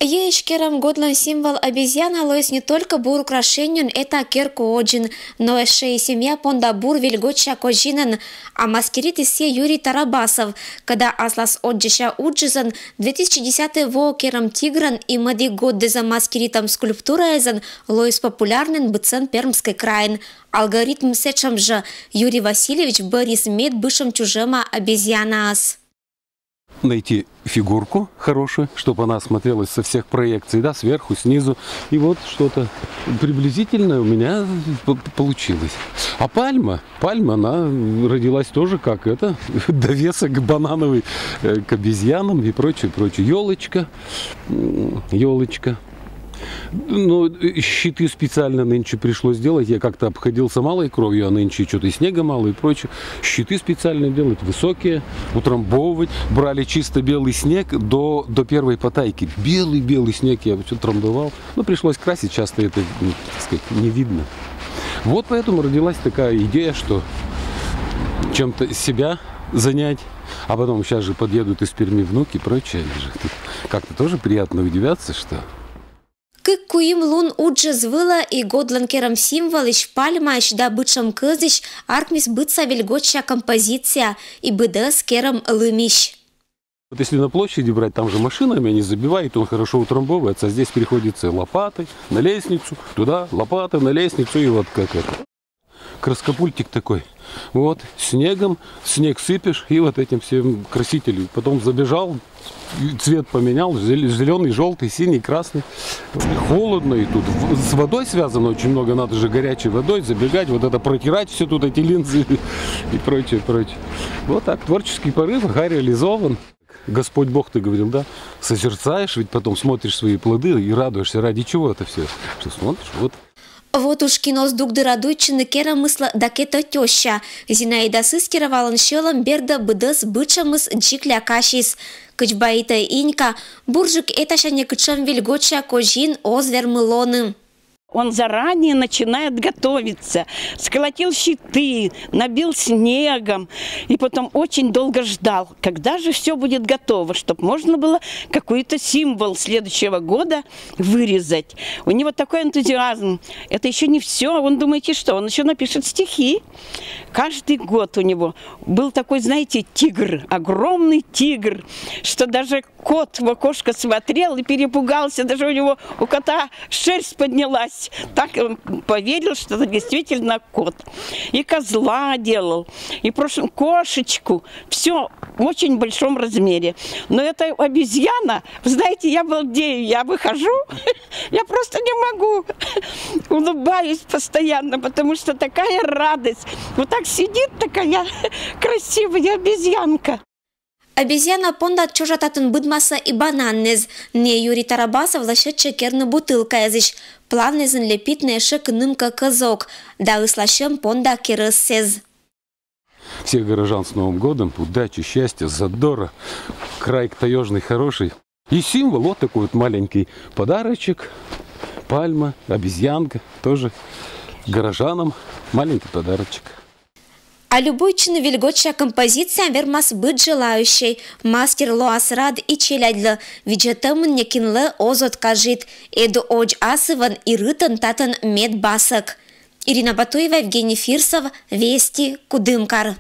Ешкером годлан символ обезьяна лоис не только бур украшенен это керку оджин, но еще и семья понда бур вельготча кожинен, а маскирит из Юрий Тарабасов, когда аслас оджища уджизан 2010 во кером тигран и мади год за маскиритом скульптура эзан лоис популярен быцен Пермской краин. Алгоритм сечам же Юрий Васильевич Борис мед бышем чужема обезьяна ас. Найти фигурку хорошую, чтобы она смотрелась со всех проекций, да, сверху, снизу. И вот что-то приблизительное у меня получилось. А пальма, она родилась тоже как это, довесок банановый к обезьянам и прочее. Елочка. Ну, щиты специально нынче пришлось делать. Я как-то обходился малой кровью, а нынче что-то и снега мало и прочее. Щиты специально делать, высокие, утрамбовывать. Брали чисто белый снег до первой потайки. Белый снег я все трамбовал. Но пришлось красить, часто это, так сказать, не видно. Вот поэтому родилась такая идея, что чем-то себя занять. А потом сейчас же подъедут из Перми внуки и прочее. Как-то тоже приятно удивляться, что... Кык куим лун уджа звыла и годланкером символ ищ пальма ищ да бычам кызыч аркмис быца вельготча композиция и быда с кером лымищ. Вот если на площади брать, там же машинами они забивают, он хорошо утрамбовывается, а здесь приходится лопатой на лестницу, туда, лопатой на лестницу и вот как это. Краскопультик такой. Вот, снегом, снег сыпешь и вот этим всем красителем. Потом забежал, цвет поменял, зеленый, желтый, синий, красный. Холодно и тут с водой связано очень много, надо же горячей водой забегать, вот это протирать все тут эти линзы и прочее. Вот так, творческий порыв, реализован. Господь Бог, ты говорил, да? Созерцаешь, ведь потом смотришь свои плоды и радуешься. Ради чего это все? Что смотришь, вот. Вот уж кино с дугды радуйчины кера мысла дакета теща. Зинаида сыскировалан щелом берда быдыс бычамыс джикля кашис. Кычбаита инька, буржик эташане кычам вельгоча кожин озвер мылоным. Он заранее начинает готовиться, сколотил щиты, набил снегом и потом очень долго ждал, когда же все будет готово, чтобы можно было какой-то символ следующего года вырезать. У него такой энтузиазм. Это еще не все. Он думаете, что? Он еще напишет стихи. Каждый год у него был такой, знаете, тигр, огромный тигр, что даже кот в окошко смотрел и перепугался, даже у кота шерсть поднялась. Так он поверил, что это действительно кот. И козла делал, и кошечку. Все в очень большом размере. Но эта обезьяна, вы знаете, я балдею, я выхожу, я просто не могу. Улыбаюсь постоянно, потому что такая радость. Вот так сидит такая красивая обезьянка. Обезьяна понда чужататын быдмаса и бананнез. Не Юрий Тарабасов лащет керны бутылка языч. Плавнезен лепит неше кнымка казок. Да ыслащем понда керысез. Всех горожан с Новым годом, удачи, счастья, задора, край таежный хороший. И символ, вот такой вот маленький подарочек, пальма, обезьянка, тоже горожанам маленький подарочек. А любой чин вельготча композиция вермас быть желающей. Мастер Лоасрад и челядла, виджетам некинле озот кажит, эду одж асыван и рытан татан медбасок. Ирина Батуева, Евгений Фирсов, Вести, Кудымкар.